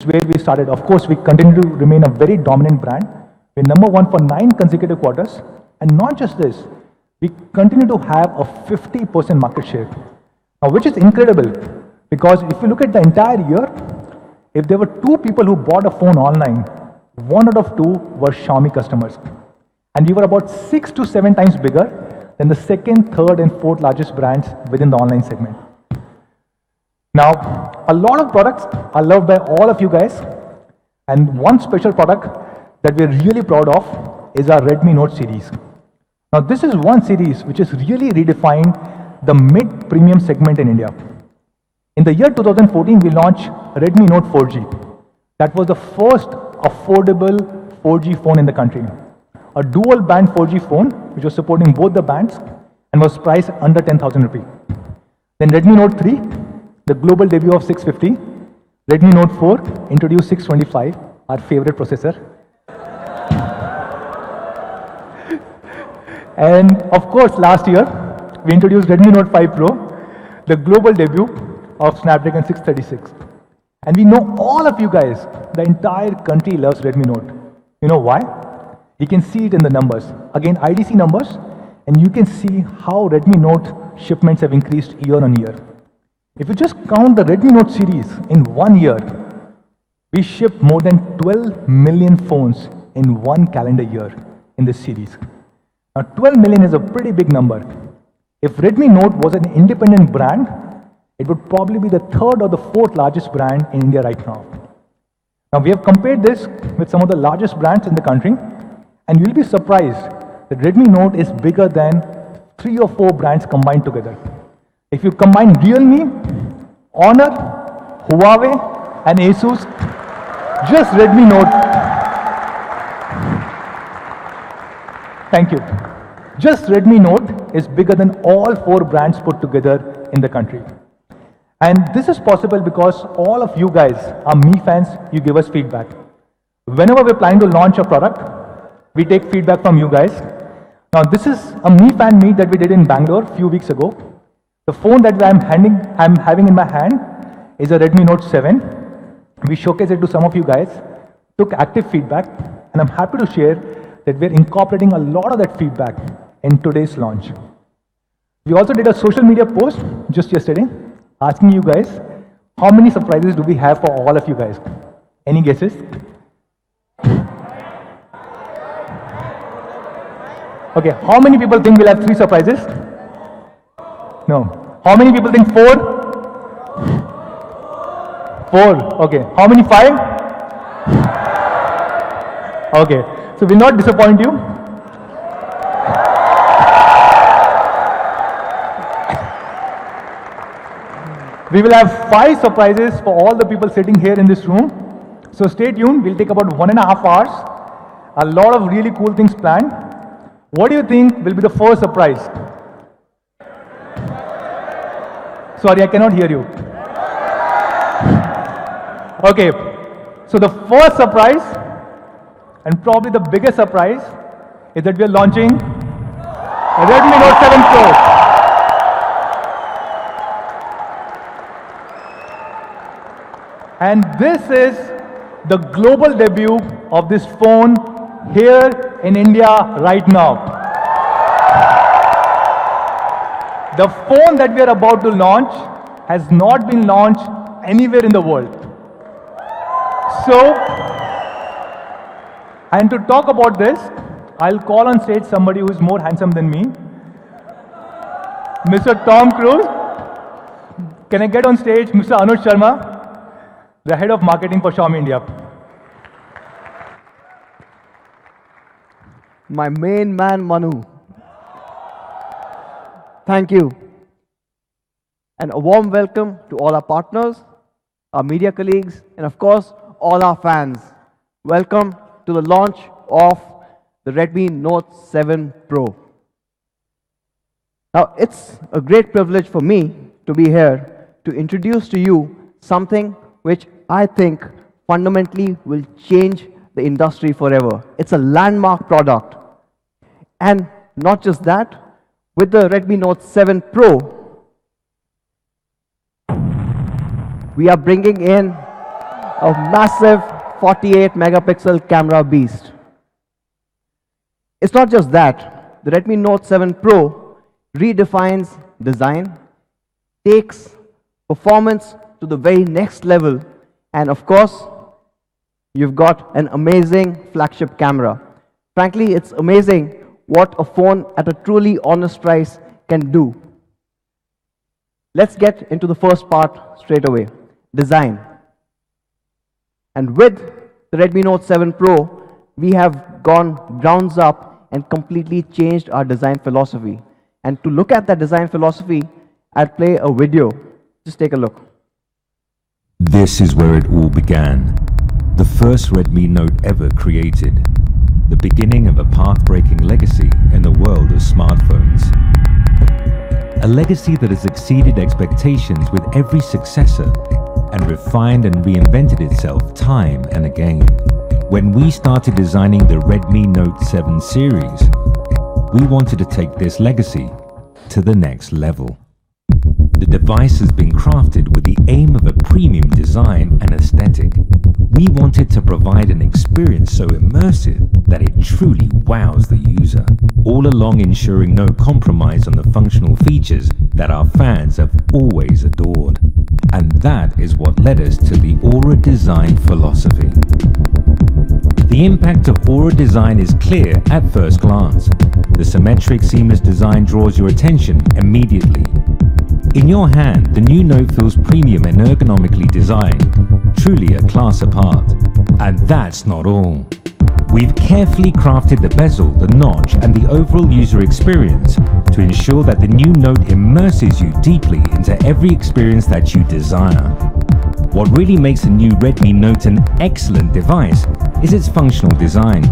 where we started. Of course, we continue to remain a very dominant brand. We're number one for 9 consecutive quarters. And not just this, we continue to have a 50% market share. Now, which is incredible, because if you look at the entire year, if there were 2 people who bought a phone online, 1 out of 2 were Xiaomi customers. And we were about 6 to 7 times bigger than the second, third, and fourth largest brands within the online segment. Now, a lot of products are loved by all of you guys, and one special product that we're really proud of is our Redmi Note series. Now, this is one series which has really redefined the mid-premium segment in India. In the year 2014, we launched Redmi Note 4G. That was the first affordable 4G phone in the country. A dual-band 4G phone, which was supporting both the bands and was priced under 10,000 rupees. Then Redmi Note 3, the global debut of 650. Redmi Note 4 introduced 625, our favorite processor. And of course, last year, we introduced Redmi Note 5 Pro, the global debut of Snapdragon 636. And we know all of you guys, the entire country loves Redmi Note. You know why? You can see it in the numbers. Again, IDC numbers, and you can see how Redmi Note shipments have increased year on year. If you just count the Redmi Note series in 1 year, we shipped more than 12 million phones in 1 calendar year in this series. Now, 12 million is a pretty big number. If Redmi Note was an independent brand, it would probably be the 3rd or the 4th largest brand in India right now. Now, we have compared this with some of the largest brands in the country, and you'll be surprised that Redmi Note is bigger than 3 or 4 brands combined together. If you combine Realme, Honor, Huawei, and Asus, just Redmi Note. Thank you. Just Redmi Note is bigger than all 4 brands put together in the country. And this is possible because all of you guys are Mi fans, you give us feedback. Whenever we're planning to launch a product, we take feedback from you guys. Now, this is a Mi fan meet that we did in Bangalore a few weeks ago. The phone that I'm having in my hand is a Redmi Note 7. We showcased it to some of you guys, took active feedback, and I'm happy to share that we're incorporating a lot of that feedback in today's launch. We also did a social media post just yesterday asking you guys, how many surprises do we have for all of you guys? Any guesses? Okay, how many people think we'll have 3 surprises? No. How many people think 4? 4. Okay. How many? 5? Okay. So we'll not disappoint you. We will have 5 surprises for all the people sitting here in this room. So stay tuned. We'll take about 1.5 hours. A lot of really cool things planned. What do you think will be the first surprise? Sorry, I cannot hear you. Okay. So the first surprise, and probably the biggest surprise, is that we are launching Redmi Note 7 Pro. And this is the global debut of this phone here in India right now. The phone that we are about to launch has not been launched anywhere in the world. So, and to talk about this, I'll call on stage somebody who is more handsome than me, Mr. Tom Cruise. Can I get on stage Mr. Anuj Sharma, the head of marketing for Xiaomi India? My main man, Manu. Thank you. And a warm welcome to all our partners, our media colleagues, and of course, all our fans. Welcome to the launch of the Redmi Note 7 Pro. Now, it's a great privilege for me to be here to introduce to you something which I think fundamentally will change the industry forever. It's a landmark product. And not just that, with the Redmi Note 7 Pro, we are bringing in a massive 48 megapixel camera beast. It's not just that. The Redmi Note 7 Pro redefines design, takes performance to the very next level, and of course, you've got an amazing flagship camera. Frankly, it's amazing what a phone at a truly honest price can do. Let's get into the first part straight away, design. And with the Redmi Note 7 Pro, we have gone grounds up and completely changed our design philosophy. And to look at that design philosophy, I'll play a video. Just take a look. This is where it all began. The first Redmi Note ever created. The beginning of a path-breaking legacy in the world of smartphones. A legacy that has exceeded expectations with every successor and refined and reinvented itself time and again. When we started designing the Redmi Note 7 series, we wanted to take this legacy to the next level. The device has been crafted with the aim of a premium design and aesthetic. We wanted to provide an experience so immersive that it truly wows the user, all along ensuring no compromise on the functional features that our fans have always adored. And that is what led us to the Aura design philosophy. The impact of Aura design is clear at first glance. The symmetric, seamless design draws your attention immediately. In your hand, the new Note feels premium and ergonomically designed, truly a class apart. And that's not all. We've carefully crafted the bezel, the notch, and the overall user experience to ensure that the new Note immerses you deeply into every experience that you desire. What really makes the new Redmi Note an excellent device is its functional design.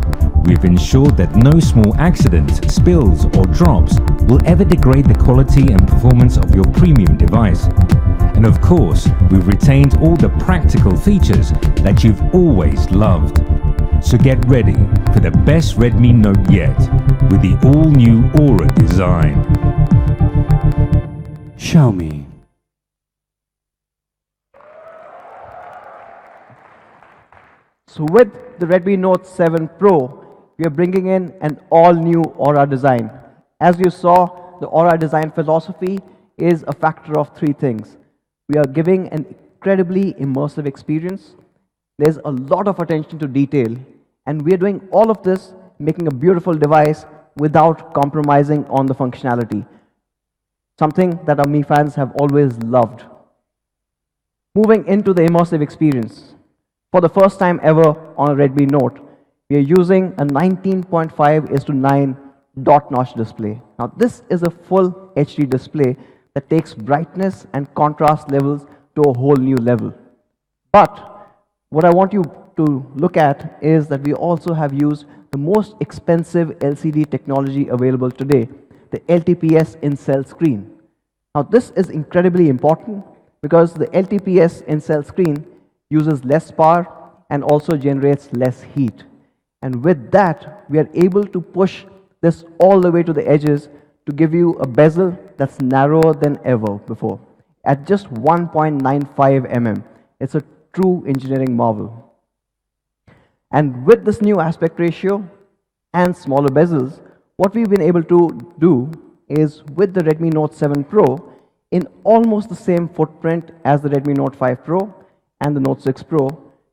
We've ensured that no small accidents, spills, or drops will ever degrade the quality and performance of your premium device. And of course, we've retained all the practical features that you've always loved. So get ready for the best Redmi Note yet with the all-new Aura design. Xiaomi. So with the Redmi Note 7 Pro, we are bringing in an all-new Aura design. As you saw, the Aura design philosophy is a factor of three things. We are giving an incredibly immersive experience. There's a lot of attention to detail, and we are doing all of this, making a beautiful device without compromising on the functionality. Something that our Mi fans have always loved. Moving into the immersive experience. For the first time ever on a Redmi Note, we are using a 19.5:9 dot notch display. Now this is a full HD display that takes brightness and contrast levels to a whole new level. But what I want you to look at is that we also have used the most expensive LCD technology available today, the LTPS in-cell screen. Now this is incredibly important because the LTPS in-cell screen uses less power and also generates less heat. And with that, we are able to push this all the way to the edges to give you a bezel that's narrower than ever before, at just 1.95 mm. It's a true engineering marvel. And with this new aspect ratio and smaller bezels, what we've been able to do is with the Redmi Note 7 Pro, in almost the same footprint as the Redmi Note 5 Pro and the Note 6 Pro,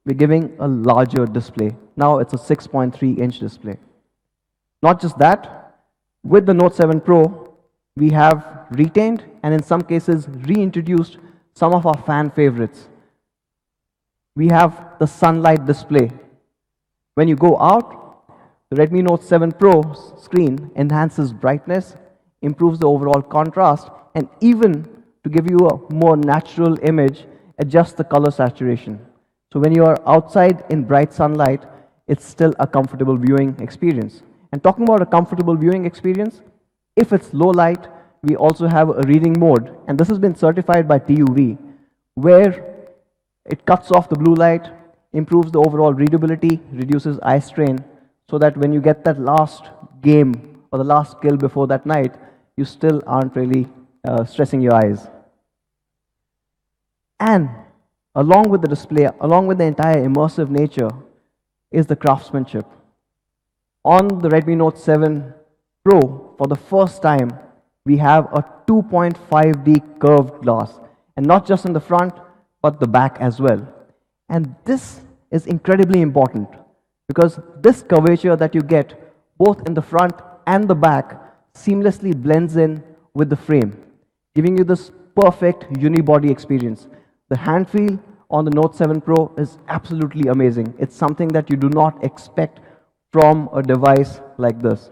we're giving a larger display. Now it's a 6.3-inch display. Not just that, with the Note 7 Pro, we have retained and in some cases reintroduced some of our fan favorites. We have the sunlight display. When you go out, the Redmi Note 7 Pro screen enhances brightness, improves the overall contrast, and even to give you a more natural image, adjusts the color saturation. So when you are outside in bright sunlight, it's still a comfortable viewing experience. And talking about a comfortable viewing experience, if it's low light, we also have a reading mode, and this has been certified by TUV, where it cuts off the blue light, improves the overall readability, reduces eye strain, so that when you get that last game or the last kill before that night, you still aren't really stressing your eyes. And along with the display, along with the entire immersive nature, is the craftsmanship. On the Redmi Note 7 Pro, for the first time, we have a 2.5D curved glass, and not just in the front, but the back as well. And this is incredibly important because this curvature that you get both in the front and the back seamlessly blends in with the frame, giving you this perfect unibody experience. The hand feel on the Note 7 Pro is absolutely amazing. It's something that you do not expect from a device like this.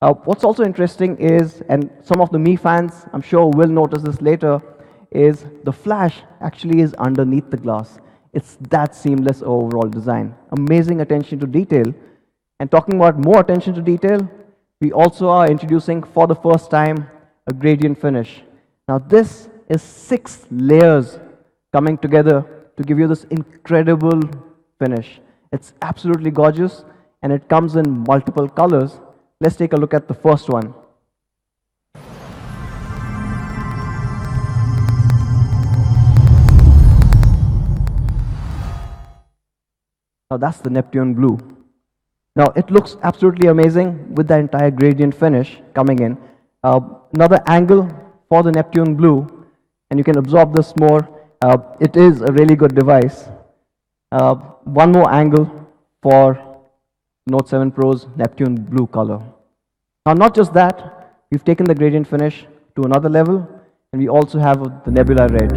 What's also interesting is, and some of the Mi fans I'm sure will notice this later, is the flash actually is underneath the glass. It's that seamless overall design. Amazing attention to detail. And talking about more attention to detail, we also are introducing for the first time a gradient finish. Now this is 6 layers coming together to give you this incredible finish. It's absolutely gorgeous and it comes in multiple colors. Let's take a look at the first one. Now that's the Neptune blue. Now it looks absolutely amazing with the entire gradient finish coming in. Another angle for the Neptune blue, and you can absorb this more. It is a really good device. One more angle for Note 7 Pro's Neptune blue color. Now not just that, we've taken the gradient finish to another level, and we also have the nebula red.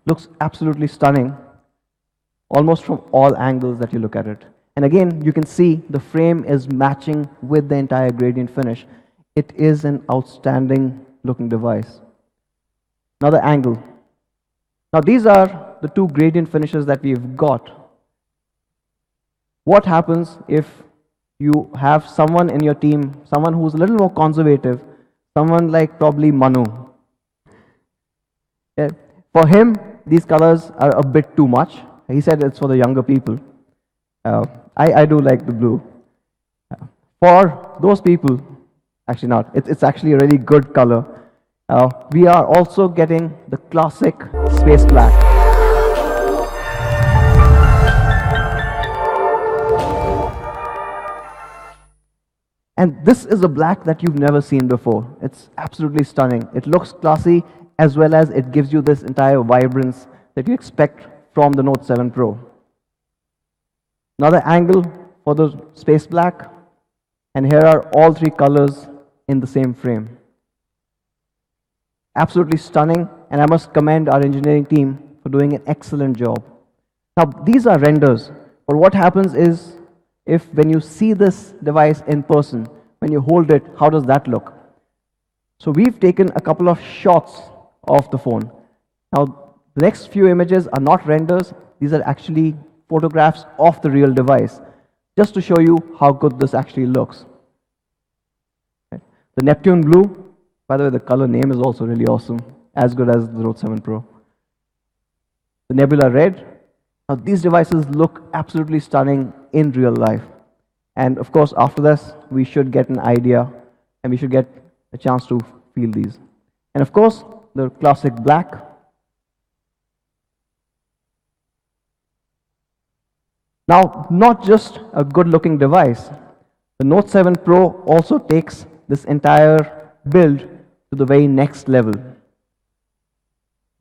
Looks absolutely stunning, almost from all angles that you look at it. And again, you can see the frame is matching with the entire gradient finish. It is an outstanding looking device. Another angle. Now these are the 2 gradient finishes that we've got. What happens if you have someone in your team, someone who's a little more conservative, someone like probably Manu? Yeah. For him, these colors are a bit too much. He said it's for the younger people. I do like the blue. For those people, actually not. It's actually a really good color. We are also getting the classic space black. And this is a black that you've never seen before. It's absolutely stunning. It looks classy, as well as it gives you this entire vibrance that you expect from the Note 7 Pro. Another angle for the space black, and here are all 3 colors in the same frame. Absolutely stunning, and I must commend our engineering team for doing an excellent job. Now these are renders, but what happens is, if when you see this device in person, when you hold it, how does that look? So we've taken a couple of shots of the phone. Now the next few images are not renders, these are actually photographs of the real device, just to show you how good this actually looks. The Neptune blue, by the way, the color name is also really awesome, as good as the Note 7 Pro. The nebula red. Now these devices look absolutely stunning in real life. And of course, after this, we should get an idea and we should get a chance to feel these. And of course, the classic black. Now, not just a good looking device, the Note 7 Pro also takes this entire build to the very next level.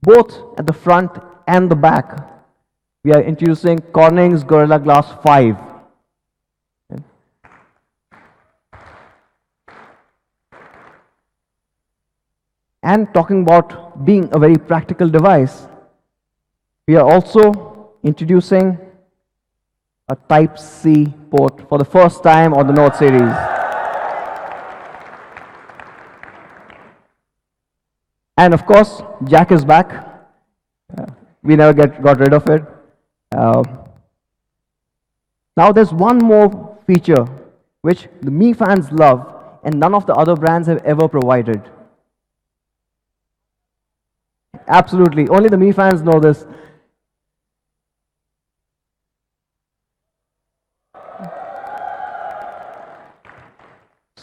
Both at the front and the back, we are introducing Corning's Gorilla Glass 5. And talking about being a very practical device, we are also introducing a Type-C port for the first time on the Note series. And of course, jack is back. We never got rid of it. Now there's one more feature which the Mi fans love and none of the other brands have ever provided. Absolutely, only the Mi fans know this.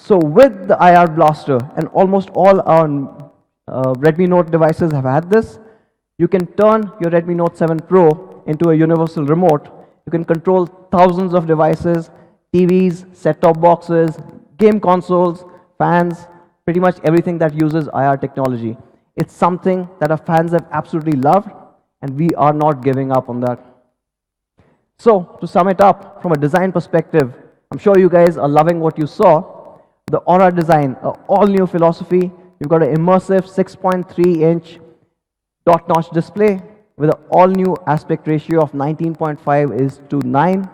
So with the IR blaster, and almost all our Redmi Note devices have had this, you can turn your Redmi Note 7 Pro into a universal remote. You can control thousands of devices, TVs, set-top boxes, game consoles, fans, pretty much everything that uses IR technology. It's something that our fans have absolutely loved, and we are not giving up on that. So, to sum it up, from a design perspective, I'm sure you guys are loving what you saw. The Aura design, an all-new philosophy. You've got an immersive 6.3-inch dot-notch display with an all-new aspect ratio of 19.5:9.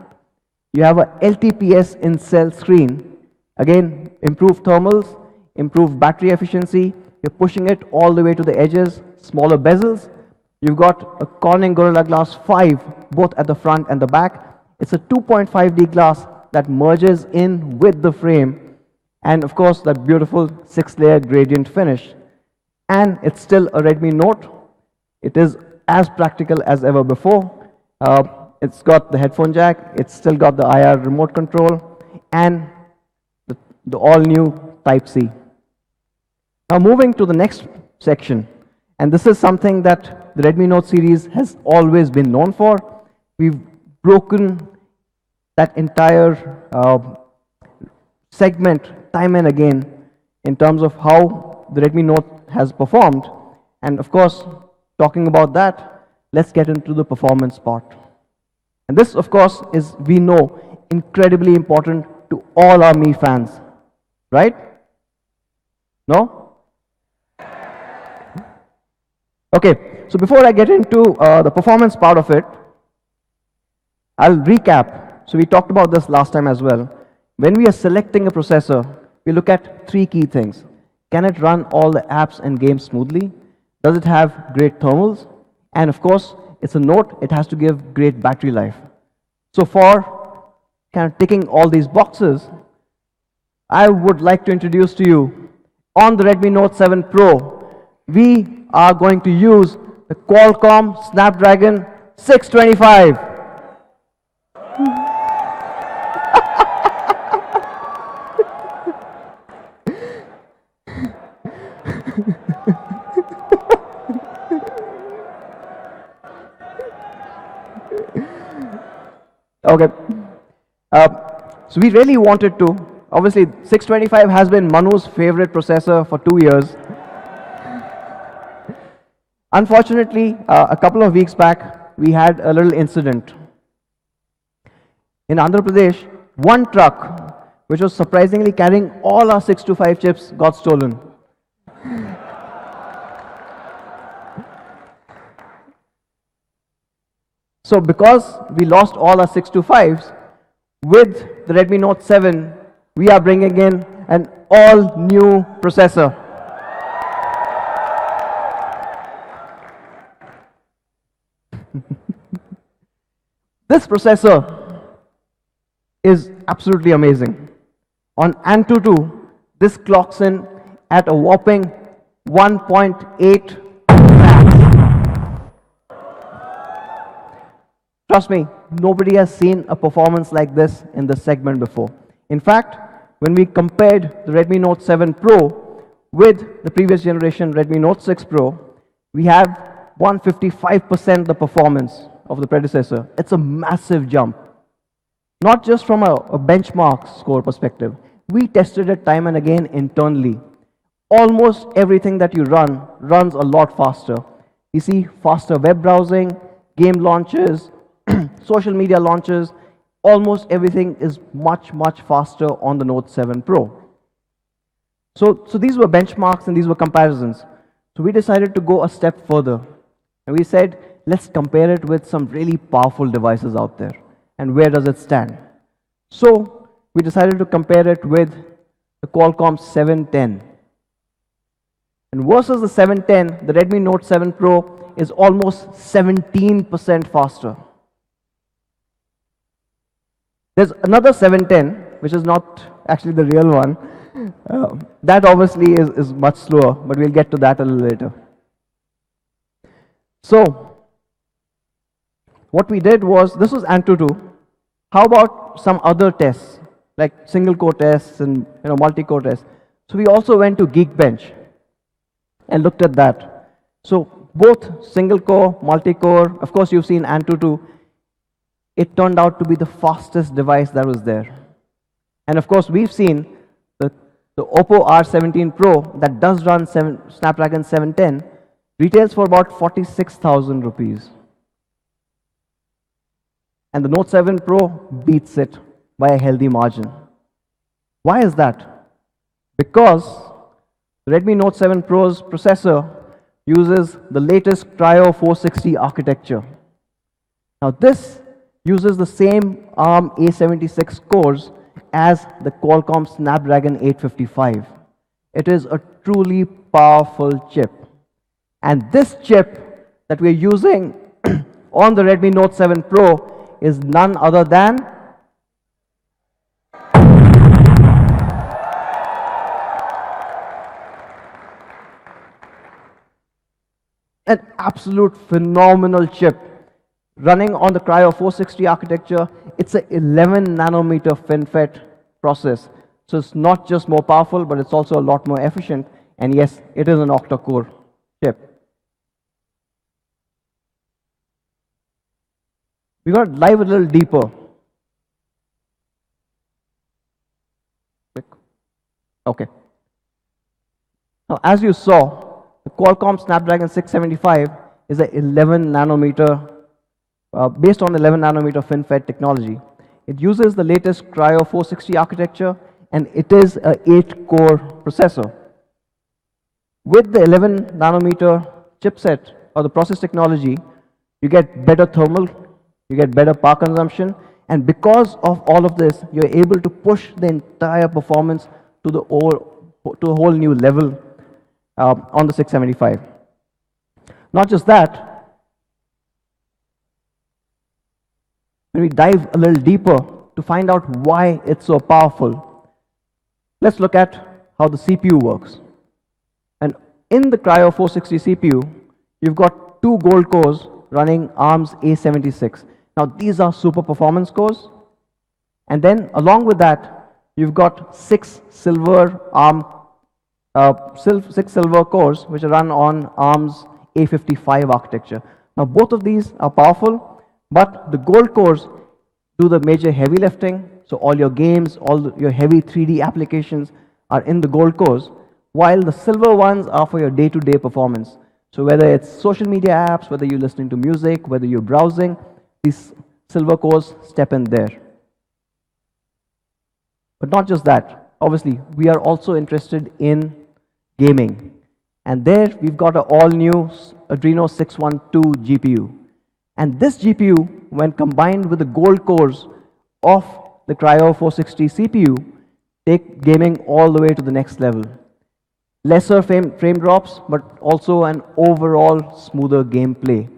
You have a LTPS in-cell screen. Again, improved thermals, improved battery efficiency. You're pushing it all the way to the edges, smaller bezels. You've got a Corning Gorilla Glass 5, both at the front and the back. It's a 2.5D glass that merges in with the frame. And of course, that beautiful 6-layer gradient finish. And it's still a Redmi Note. It is as practical as ever before. It's got the headphone jack. It's still got the IR remote control. And the all-new Type-C. Now moving to the next section. And this is something that the Redmi Note series has always been known for. We've broken that entire segment time and again in terms of how the Redmi Note has performed. And of course, talking about that, let's get into the performance part. And this, of course, is, we know, incredibly important to all our Mi fans. Right? No? Okay, so before I get into the performance part of it, I'll recap. So we talked about this last time as well. When we are selecting a processor, we look at 3 key things. Can it run all the apps and games smoothly? Does it have great thermals? And of course, it's a Note, it has to give great battery life. So for kind of ticking all these boxes, I would like to introduce to you, on the Redmi Note 7 Pro, we are going to use the Qualcomm Snapdragon 625. Okay. So we really wanted to. Obviously, 625 has been Manu's favorite processor for 2 years. Unfortunately, a couple of weeks back, we had a little incident. In Andhra Pradesh, one truck, which was surprisingly carrying all our 625 chips, got stolen. So because we lost all our 625s, with the Redmi Note 7, we are bringing in an all-new processor. This processor is absolutely amazing. On Antutu, this clocks in at a whopping 1.8. Trust me, nobody has seen a performance like this in this segment before. In fact, when we compared the Redmi Note 7 Pro with the previous generation Redmi Note 6 Pro, we have 155% the performance of the predecessor. It's a massive jump. Not just from a benchmark score perspective. We tested it time and again internally. Almost everything that you run runs a lot faster. You see faster web browsing, game launches, social media launches, almost everything is much, much faster on the Note 7 Pro. So these were benchmarks and these were comparisons. So we decided to go a step further. And we said, let's compare it with some really powerful devices out there. And where does it stand? So we decided to compare it with the Qualcomm 710. And versus the 710, the Redmi Note 7 Pro is almost 17% faster. There's another 710, which is not actually the real one. That obviously is much slower, but we'll get to that a little later. So, what we did was, this was Antutu. How about some other tests? like single core tests and multi-core tests. So we also went to Geekbench and looked at that. So both single core, multi-core, of course you've seen Antutu, it turned out to be the fastest device that was there. And of course we've seen the Oppo R17 Pro that does run Snapdragon 710 retails for about 46,000 rupees. And the Note 7 Pro beats it by a healthy margin. Why is that? Because the Redmi Note 7 Pro's processor uses the latest Cryo 460 architecture. Now this uses the same ARM A76 cores as the Qualcomm Snapdragon 855. It is a truly powerful chip. And this chip that we're using on the Redmi Note 7 Pro is none other than an absolute phenomenal chip running on the Cryo 460 architecture. It's an 11 nanometer FinFET process. So it's not just more powerful, but it's also a lot more efficient. And yes, it is an octa-core chip. We got to dive a little deeper. Okay. Now, as you saw, the Qualcomm Snapdragon 675 is an 11 nanometer, based on 11 nanometer FinFET technology. It uses the latest Cryo 460 architecture, and it is an 8-core processor. With the 11 nanometer chipset or the process technology, you get better thermal, you get better power consumption, and because of all of this, you're able to push the entire performance to a whole new level on the 675. Not just that, when we dive a little deeper to find out why it's so powerful, let's look at how the CPU works. And in the Cryo 460 CPU, you've got 2 gold cores running ARM's A76. Now these are super performance cores. And then along with that, you've got 6 silver cores which are run on ARM's A55 architecture. Now both of these are powerful, but the gold cores do the major heavy lifting. So all your games, your heavy 3D applications are in the gold cores, while the silver ones are for your day-to-day performance. So whether it's social media apps, whether you're listening to music, whether you're browsing, these silver cores step in there. But not just that. Obviously, we are also interested in gaming. And there we've got an all-new Adreno 612 GPU. And this GPU, when combined with the gold cores of the Cryo 460 CPU, take gaming all the way to the next level. Lesser frame drops, but also an overall smoother gameplay.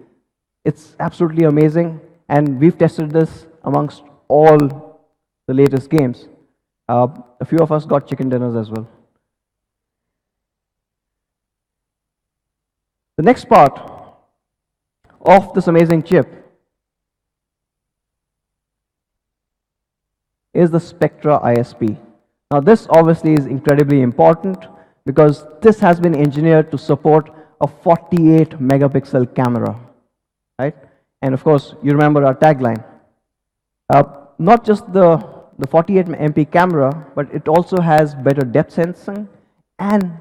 It's absolutely amazing, and we've tested this amongst all the latest games. A few of us got chicken dinners as well. The next part of this amazing chip is the Spectra ISP. Now this obviously is incredibly important because this has been engineered to support a 48 megapixel camera, right? And of course, you remember our tagline. Not just the 48 MP camera, but it also has better depth sensing, and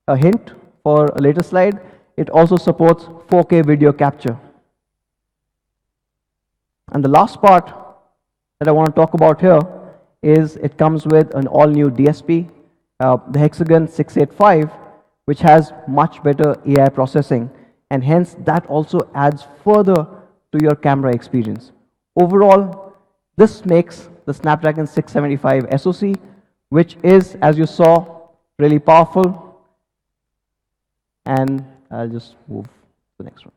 a hint for a later slide, it also supports 4K video capture. And the last part that I want to talk about here is it comes with an all-new DSP, the Hexagon 685, which has much better AI processing, and hence that also adds further to your camera experience. Overall, this makes the Snapdragon 675 SoC, which is, as you saw, really powerful. And I'll just move to the next one.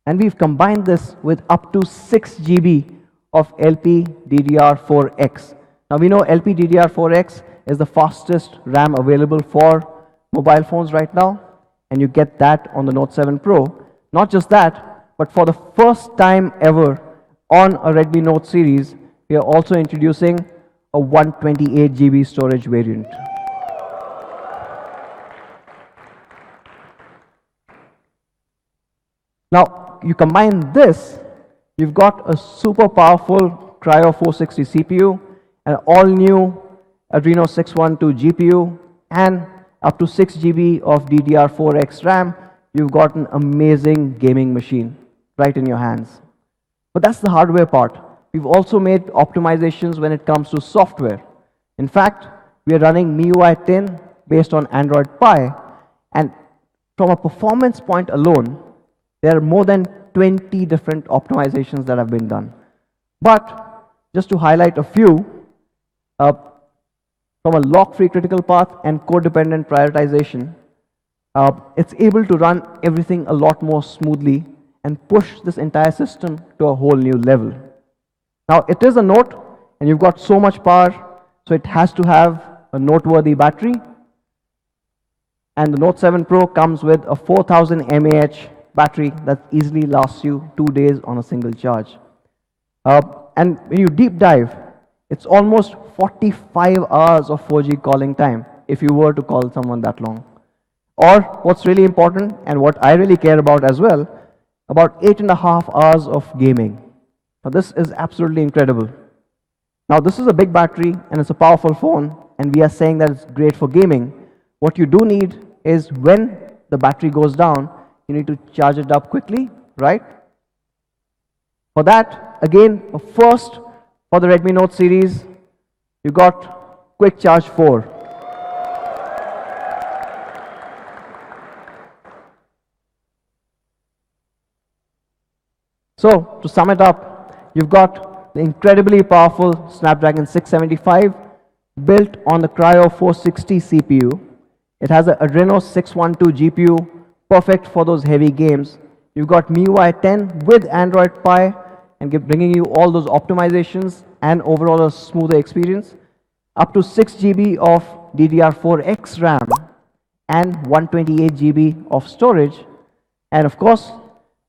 And we've combined this with up to 6 GB of LPDDR4X. Now we know LPDDR4X is the fastest RAM available for mobile phones right now, and you get that on the Note 7 Pro. Not just that, but for the first time ever on a Redmi Note series, we are also introducing a 128 GB storage variant. Now, you combine this, you've got a super powerful Cryo 460 CPU, an all-new Adreno 612 GPU, and up to 6 GB of DDR4X RAM. You've got an amazing gaming machine right in your hands. But that's the hardware part. We've also made optimizations when it comes to software. In fact, we are running MIUI 10 based on Android Pie, and from a performance point alone, there are more than 20 different optimizations that have been done. But just to highlight a few, from a lock-free critical path and code-dependent prioritization, it's able to run everything a lot more smoothly and push this entire system to a whole new level. Now, it is a Note, and you've got so much power, so it has to have a noteworthy battery. And the Note 7 Pro comes with a 4000 mAh battery that easily lasts you 2 days on a single charge. And when you deep dive, it's almost 45 hours of 4G calling time if you were to call someone that long. Or what's really important, and what I really care about as well, about 8.5 hours of gaming. Now this is absolutely incredible. Now this is a big battery and it's a powerful phone, and we are saying that it's great for gaming. What you do need is, when the battery goes down, you need to charge it up quickly, right? For that, again, a first for the Redmi Note series, you got Quick Charge 4. So, to sum it up, you've got the incredibly powerful Snapdragon 675 built on the Cryo 460 CPU. It has an Adreno 612 GPU, perfect for those heavy games. You've got MIUI 10 with Android Pie, and bringing you all those optimizations and overall a smoother experience. Up to 6 GB of DDR4X RAM and 128 GB of storage. And of course,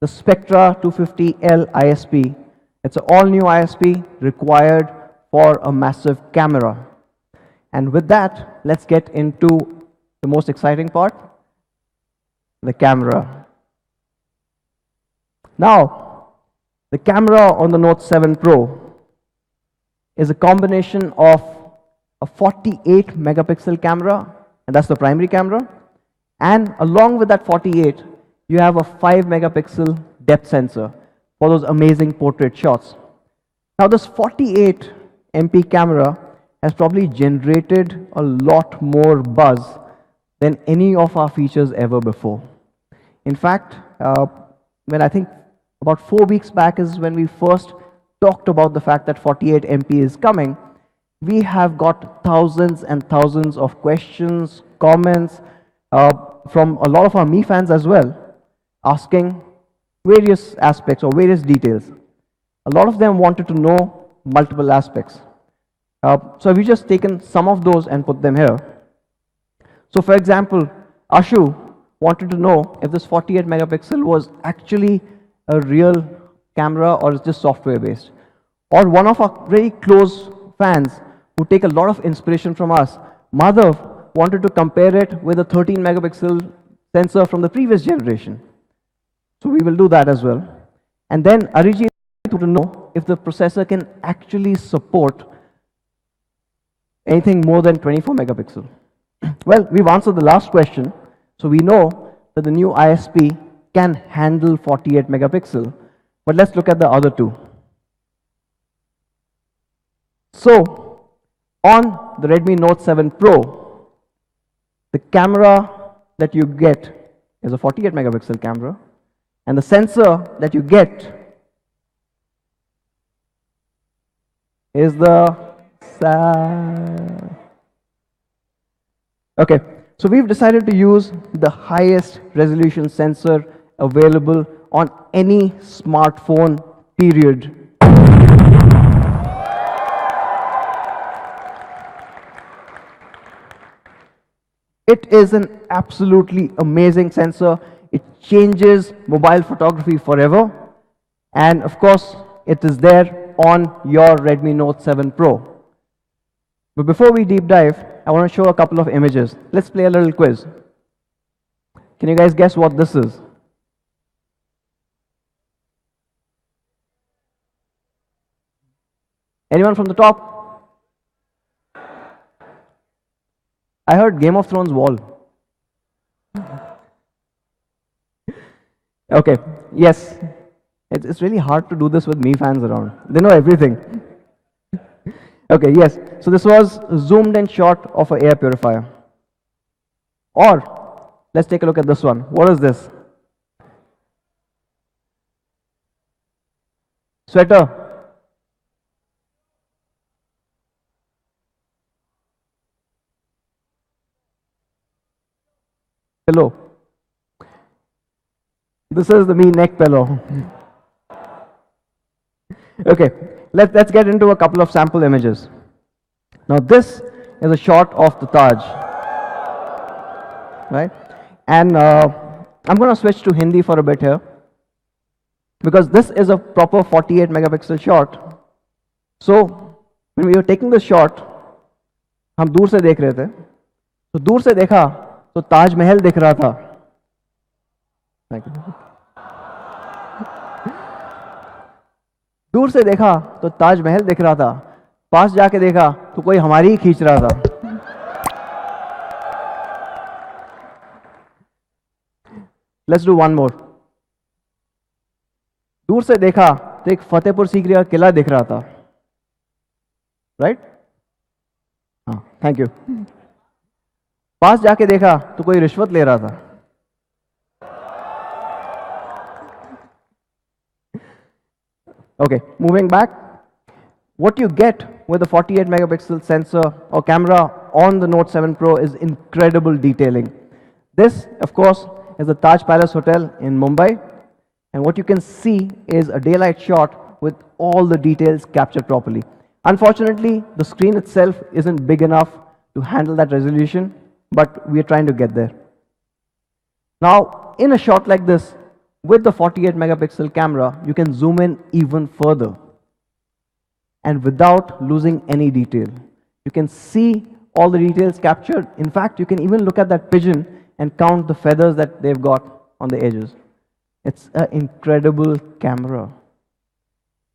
the Spectra 250L ISP. It's an all-new ISP required for a massive camera. And with that, let's get into the most exciting part, the camera. Now, the camera on the Note 7 Pro is a combination of a 48 megapixel camera, and that's the primary camera, and along with that 48, you have a 5 megapixel depth sensor for those amazing portrait shots. Now this 48 MP camera has probably generated a lot more buzz than any of our features ever before. In fact, when I think about 4 weeks back is when we first talked about the fact that 48 MP is coming, we have got thousands and thousands of questions, comments from a lot of our Me fans as well, asking various aspects or various details. A lot of them wanted to know multiple aspects. So we've just taken some of those and put them here. So for example, Ashu wanted to know if this 48 megapixel was actually a real camera or is just software based. Or one of our very close fans who take a lot of inspiration from us, Madhav, wanted to compare it with a 13 megapixel sensor from the previous generation. So we will do that as well. And then Arijit wanted to know if the processor can actually support anything more than 24 megapixel. Well, we've answered the last question, so we know that the new ISP can handle 48 megapixel, but let's look at the other two. So, on the Redmi Note 7 Pro, the camera that you get is a 48 megapixel camera, and the sensor that you get is the okay, so we've decided to use the highest resolution sensor available on any smartphone, period. It is an absolutely amazing sensor. It changes mobile photography forever. And of course, it is there on your Redmi Note 7 Pro. But before we deep dive, I want to show a couple of images. Let's play a little quiz. Can you guys guess what this is? Anyone from the top? I heard Game of Thrones wall. Okay, yes. It's really hard to do this with me fans around. They know everything. Okay, yes. So this was zoomed in shot of an air purifier. Or, let's take a look at this one. What is this? Sweater. Pillow. This is the me neck pillow. Okay, let's get into a couple of sample images. Now this is a shot of the Taj, right? And I'm going to switch to Hindi for a bit here, because this is a proper 48 megapixel shot. So when we were taking the shot, हम दूर से देख रहे थे, तो दूर से देखा तो ताजमहल दिख रहा था. दूर से देखा तो ताजमहल दिख रहा था, पास जाके देखा तो कोई हमारी ही खींच रहा था. Let's do one more. दूर से देखा तो एक फतेहपुर सीकरी का किला दिख रहा था, राइट? हाँ, थैंक यू. पास जाके देखा तो कोई रिश्वत ले रहा था. Okay, moving back, what you get with the 48 megapixel sensor or camera on the Note 7 Pro is incredible detailing. This, of course, is the Taj Palace Hotel in Mumbai, and what you can see is a daylight shot with all the details captured properly. Unfortunately, the screen itself isn't big enough to handle that resolution, but we are trying to get there. Now, in a shot like this, with the 48 megapixel camera, you can zoom in even further and without losing any detail. You can see all the details captured. In fact, you can even look at that pigeon and count the feathers that they've got on the edges. It's an incredible camera.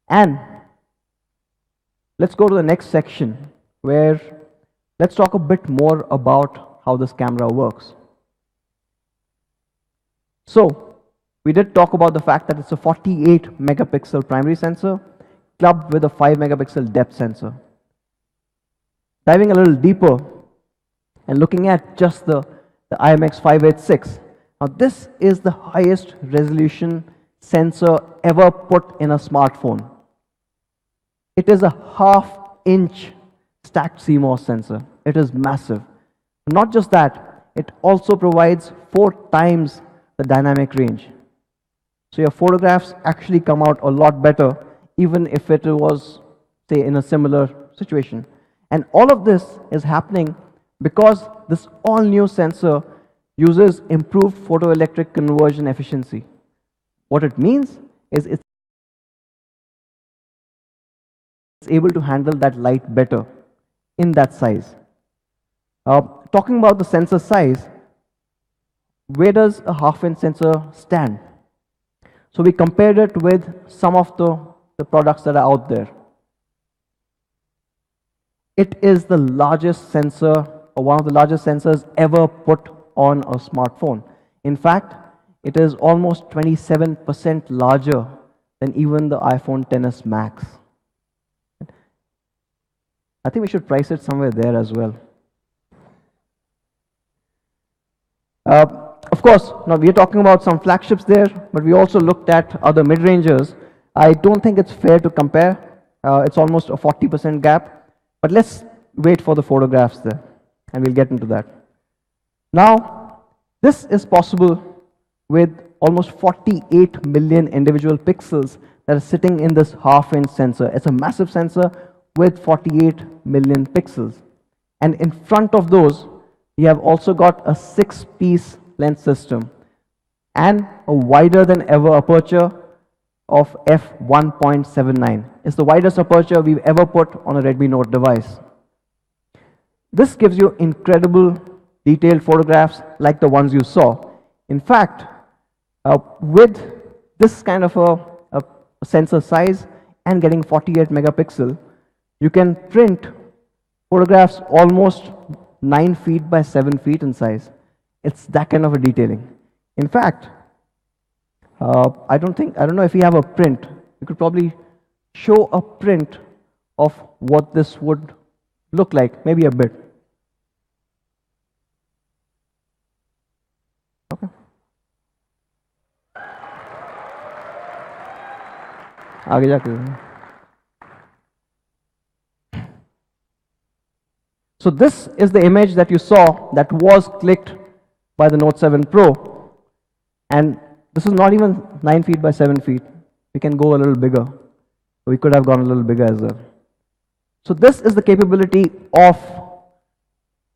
And let's go to the next section where let's talk a bit more about how this camera works. So, we did talk about the fact that it's a 48 megapixel primary sensor clubbed with a 5 megapixel depth sensor. Diving a little deeper and looking at just the IMX586. Now this is the highest resolution sensor ever put in a smartphone. It is a half-inch stacked CMOS sensor. It is massive. Not just that, it also provides 4 times the dynamic range. So your photographs actually come out a lot better, even if it was, say, in a similar situation. And all of this is happening because this all-new sensor uses improved photoelectric conversion efficiency. What it means is it's able to handle that light better in that size. Talking about the sensor size, where does a half-inch sensor stand? So we compared it with some of the products that are out there. It is the largest sensor, or one of the largest sensors ever put on a smartphone. In fact, it is almost 27% larger than even the iPhone XS Max. I think we should price it somewhere there as well. Of course, now we are talking about some flagships there, but we also looked at other mid-rangers. I don't think it's fair to compare. It's almost a 40% gap. But let's wait for the photographs there, and we'll get into that. Now, this is possible with almost 48 million individual pixels that are sitting in this half-inch sensor. It's a massive sensor with 48 million pixels. And in front of those, we have also got a 6-piece lens system and a wider than ever aperture of f1.79. It's the widest aperture we've ever put on a Redmi Note device. This gives you incredible detailed photographs like the ones you saw. In fact, with this kind of a sensor size and getting 48 megapixel, you can print photographs almost 9 feet by 7 feet in size. It's that kind of a detailing. In fact, I don't know if we have a print. You could probably show a print of what this would look like, maybe a bit. Okay. आगे जाके. So this is the image that you saw that was clicked by the Note 7 Pro, and this is not even 9 feet by 7 feet. We can go a little bigger. We could have gone a little bigger as well. So this is the capability of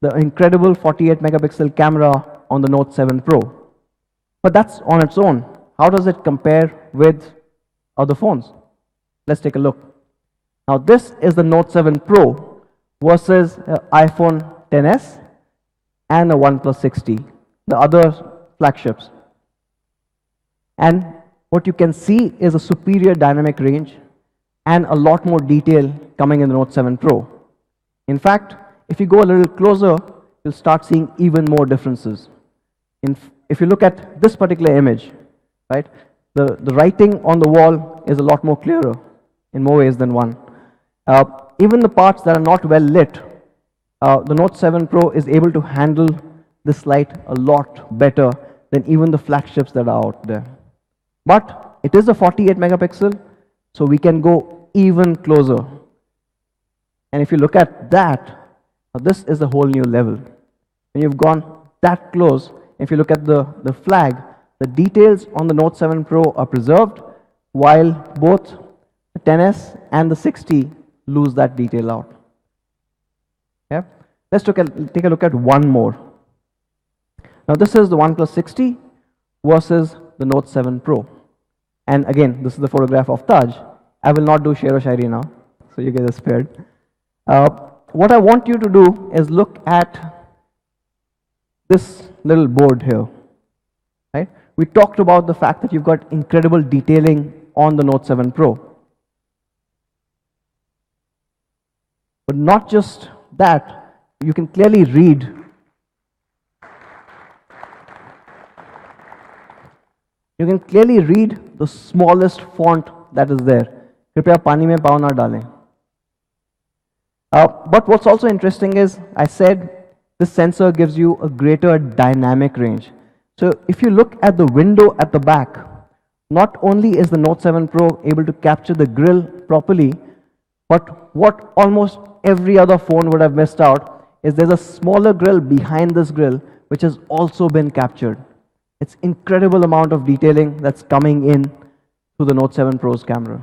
the incredible 48 megapixel camera on the Note 7 Pro. But that's on its own. How does it compare with other phones? Let's take a look. Now this is the Note 7 Pro versus iPhone XS and a OnePlus 6T, the other flagships. And what you can see is a superior dynamic range and a lot more detail coming in the Note 7 Pro. In fact, if you go a little closer, you'll start seeing even more differences. If you look at this particular image, right, the writing on the wall is a lot more clearer in more ways than one. Even the parts that are not well lit, the Note 7 Pro is able to handle this light a lot better than even the flagships that are out there. But it is a 48 megapixel, so we can go even closer. And if you look at that, this is a whole new level. When you've gone that close, if you look at the flag, the details on the Note 7 Pro are preserved, while both the XS and the 6T lose that detail out. Yeah? Let's take a look at one more. Now this is the OnePlus 6T versus the Note 7 Pro. And again, this is the photograph of Taj. I will not do Shero Shairi now, so you guys are spared. What I want you to do is look at this little board here. Right? We talked about the fact that you've got incredible detailing on the Note 7 Pro. But not just that, you can clearly read the smallest font that is there. Kripya pani mein pav na dalein. But what's also interesting is, I said this sensor gives you a greater dynamic range. So if you look at the window at the back, not only is the Note 7 Pro able to capture the grille properly, but what almost every other phone would have missed out is there's a smaller grille behind this grille which has also been captured. It's incredible amount of detailing that's coming in to the Note 7 Pro's camera.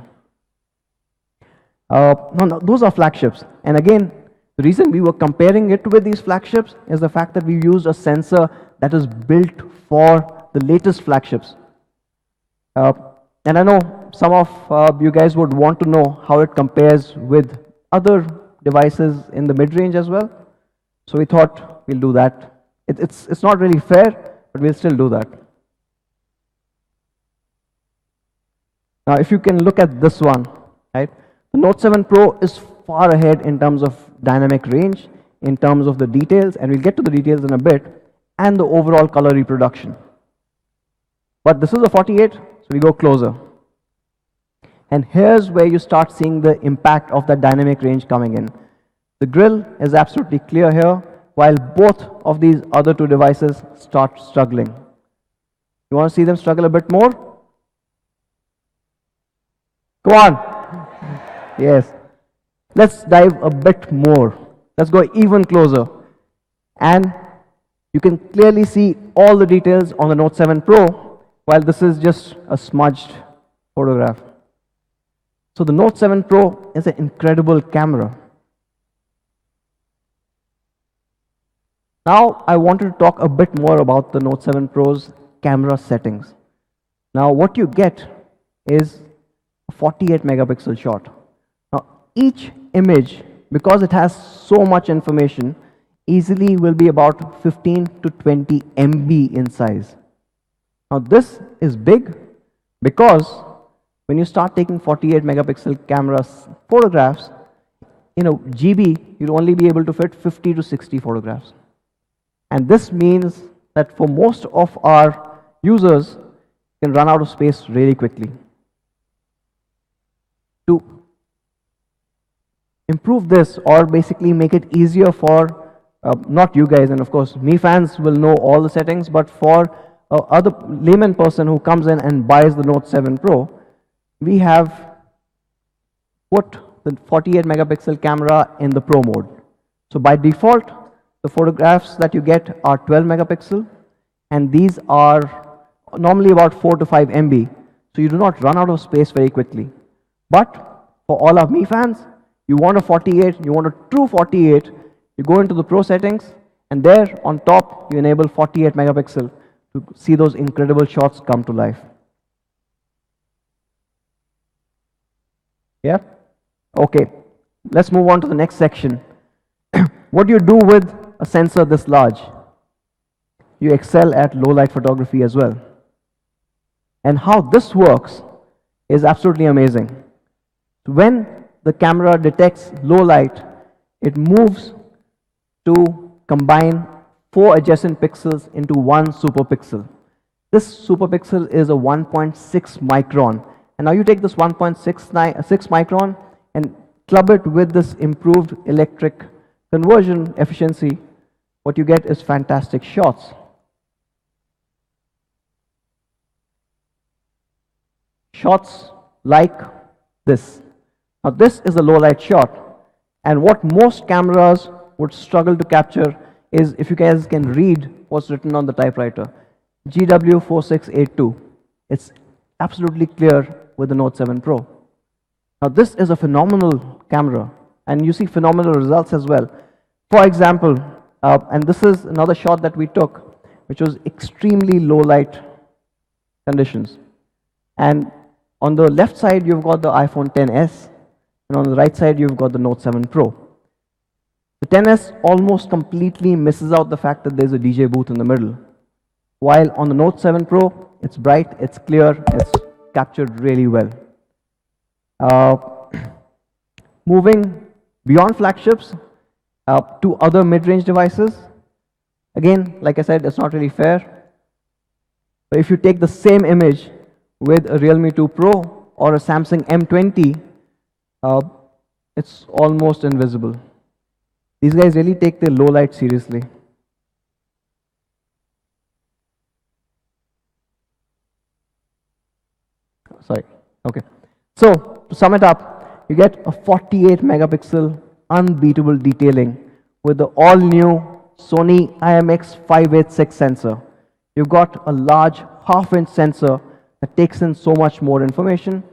No, those are flagships. And again, the reason we were comparing it with these flagships is the fact that we used a sensor that is built for the latest flagships. And I know some of you guys would want to know how it compares with other devices in the mid-range as well. So we thought we'll do that. It's not really fair, but we'll still do that. Now, if you can look at this one, right? The Note 7 Pro is far ahead in terms of dynamic range, in terms of the details, and we'll get to the details in a bit, and the overall color reproduction. But this is a 48, so we go closer. And here's where you start seeing the impact of that dynamic range coming in. The grille is absolutely clear here, while both of these other two devices start struggling. You want to see them struggle a bit more? Come on. Yes. Let's dive a bit more. Let's go even closer. And you can clearly see all the details on the Note 7 Pro, while this is just a smudged photograph. So the Note 7 Pro is an incredible camera. Now I wanted to talk a bit more about the Note 7 Pro's camera settings. Now what you get is a 48 megapixel shot. Now each image, because it has so much information, easily will be about 15 to 20 MB in size. Now this is big because when you start taking 48 megapixel cameras photographs, in a GB, you'll only be able to fit 50 to 60 photographs. And this means that for most of our users, can run out of space really quickly. To improve this, or basically make it easier for, not you guys, and of course, me fans will know all the settings, but for other layman person who comes in and buys the Note 7 Pro, we have put the 48 megapixel camera in the Pro mode. So by default, the photographs that you get are 12 megapixel, and these are normally about 4 to 5 MB, so you do not run out of space very quickly. But for all of me fans, you want a 48, you want a true 48, you go into the Pro settings, and there on top, you enable 48 megapixel to see those incredible shots come to life. Yeah? Okay, let's move on to the next section. What do you do with a sensor this large? You excel at low light photography as well. And how this works is absolutely amazing. When the camera detects low light, it moves to combine 4 adjacent pixels into one superpixel. This superpixel is a 1.6 micron. And now you take this 1.6 micron and club it with this improved electric conversion efficiency. What you get is fantastic shots. Shots like this. Now this is a low light shot, and what most cameras would struggle to capture is, if you guys can read what's written on the typewriter, GW4682. It's absolutely clear with the Note 7 Pro. Now this is a phenomenal camera, and you see phenomenal results as well. For example, and this is another shot that we took, which was extremely low light conditions. And on the left side, you've got the iPhone XS, and on the right side, you've got the Note 7 Pro. The XS almost completely misses out the fact that there's a DJ booth in the middle. While on the Note 7 Pro, it's bright, it's clear, it's captured really well. Moving beyond flagships to other mid-range devices. Again, like I said, it's not really fair. But if you take the same image with a Realme 2 Pro or a Samsung M20, it's almost invisible. These guys really take their low light seriously. Sorry, okay. So, to sum it up, you get a 48 megapixel unbeatable detailing with the all-new Sony IMX586 sensor. You've got a large half-inch sensor that takes in so much more information.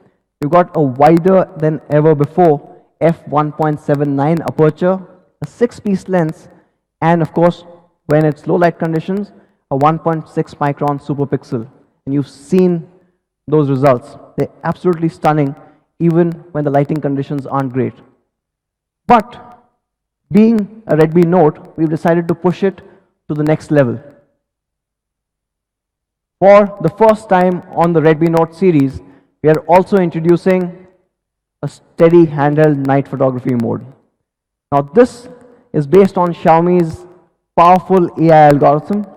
You've got a wider than ever before f1.79 aperture, a 6-piece lens, and of course, when it's low light conditions, a 1.6 micron superpixel. And you've seen those results. They're absolutely stunning, even when the lighting conditions aren't great. But being a Redmi Note, we've decided to push it to the next level. For the first time on the Redmi Note series, we are also introducing a steady handheld night photography mode. Now this is based on Xiaomi's powerful AI algorithm,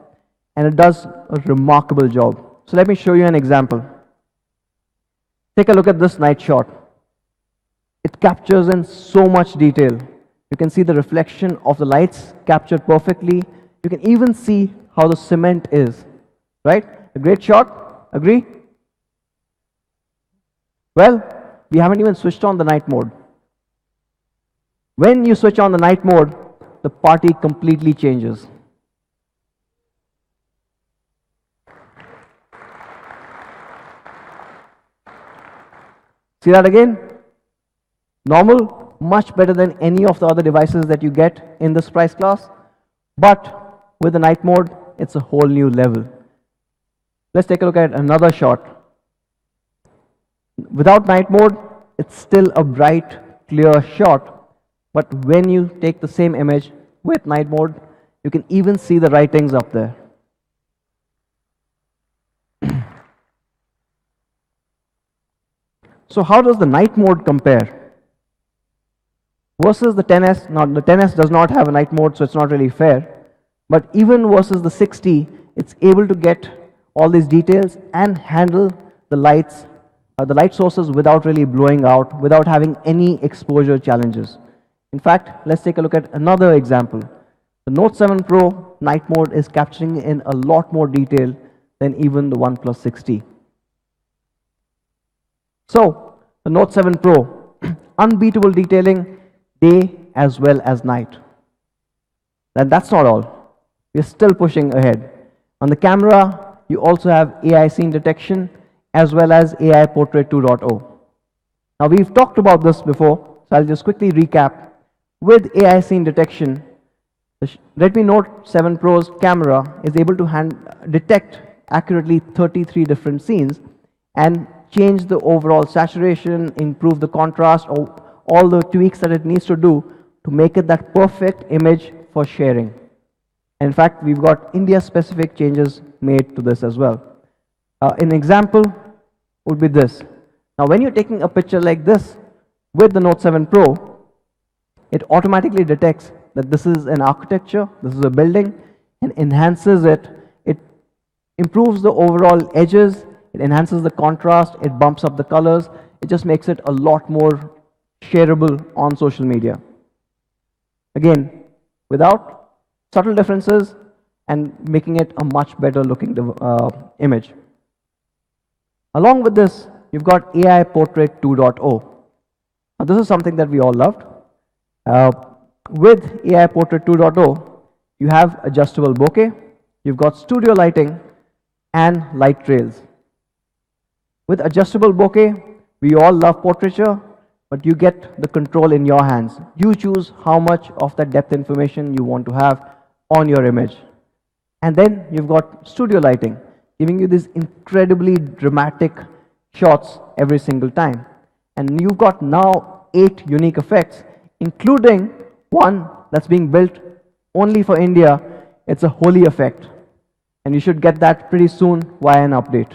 and it does a remarkable job. So let me show you an example. Take a look at this night shot. It captures in so much detail. You can see the reflection of the lights captured perfectly. You can even see how the cement is, right? A great shot, agree? Well, we haven't even switched on the night mode. When you switch on the night mode, the party completely changes. See that again? Normal, much better than any of the other devices that you get in this price class. But with the night mode, it's a whole new level. Let's take a look at another shot. Without night mode, it's still a bright, clear shot. But when you take the same image with night mode. You can even see the writings up there. So how does the night mode compare versus the 10S? Now the 10S does not have a night mode, so it's not really fair. But even versus the 60, it's able to get all these details and handle the lights, the light sources without really blowing out, without having any exposure challenges. In fact, let's take a look at another example. The Note 7 Pro night mode is capturing in a lot more detail than even the OnePlus 6T. So, the Note 7 Pro, unbeatable detailing day as well as night. And that's not all. We're still pushing ahead. On the camera, you also have AI scene detection as well as AI Portrait 2.0. Now, we've talked about this before, so I'll just quickly recap. With AI scene detection, the Redmi Note 7 Pro's camera is able to detect accurately 33 different scenes and change the overall saturation, improve the contrast, or all the tweaks that it needs to do to make it that perfect image for sharing. In fact, we've got India-specific changes made to this as well. An example would be this. Now, when you're taking a picture like this with the Note 7 Pro, it automatically detects that this is an architecture, this is a building, and enhances it. It improves the overall edges, it enhances the contrast, it bumps up the colors, it just makes it a lot more shareable on social media. Again, without subtle differences and making it a much better looking image. Along with this, you've got AI Portrait 2.0. Now, this is something that we all loved. With AI Portrait 2.0, you have adjustable bokeh, you've got studio lighting, and light trails. With adjustable bokeh, we all love portraiture, but you get the control in your hands. You choose how much of that depth information you want to have on your image. And then you've got studio lighting, giving you these incredibly dramatic shots every single time. And you've got now 8 unique effects, including one that's being built only for India. It's a holy effect. And you should get that pretty soon via an update.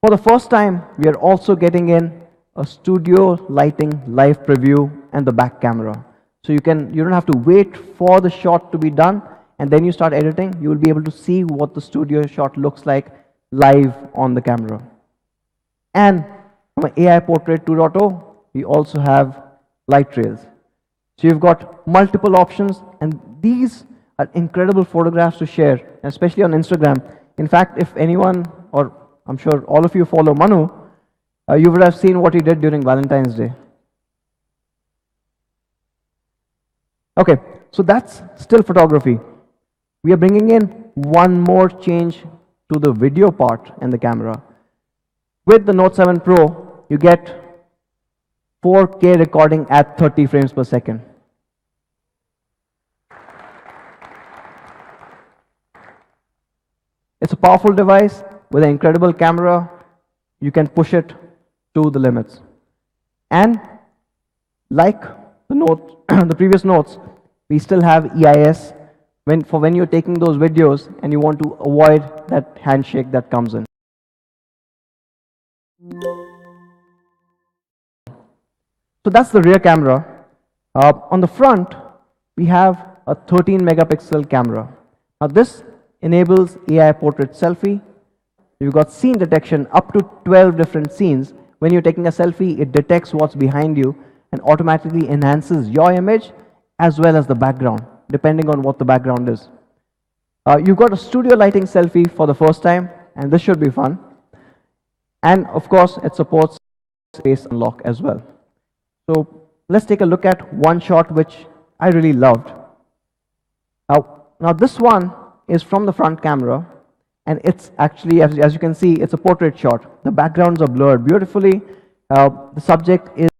For the first time, we are also getting in a studio lighting live preview and the back camera. So you don't have to wait for the shot to be done and then you start editing. You will be able to see what the studio shot looks like live on the camera. And from AI Portrait 2.0, we also have light trails. So you've got multiple options, and these are incredible photographs to share, especially on Instagram. In fact, if anyone, or I'm sure all of you follow Manu, you would have seen what he did during Valentine's Day. Okay, so that's still photography. We are bringing in one more change to the video part and the camera. With the Note 7 Pro, you get 4K recording at 30 frames per second. It's a powerful device with an incredible camera. You can push it to the limits. And like the previous notes, we still have EIS when you're taking those videos and you want to avoid that handshake that comes in. So that's the rear camera. On the front, we have a 13 megapixel camera. Now this enables AI portrait selfie. You've got scene detection up to 12 different scenes. When you're taking a selfie, it detects what's behind you and automatically enhances your image as well as the background, depending on what the background is. You've got a studio lighting selfie for the first time, and this should be fun. And of course, it supports face unlock as well. So let's take a look at one shot which I really loved. Now this one is from the front camera, and it's actually, as you can see, it's a portrait shot. The backgrounds are blurred beautifully. The subject is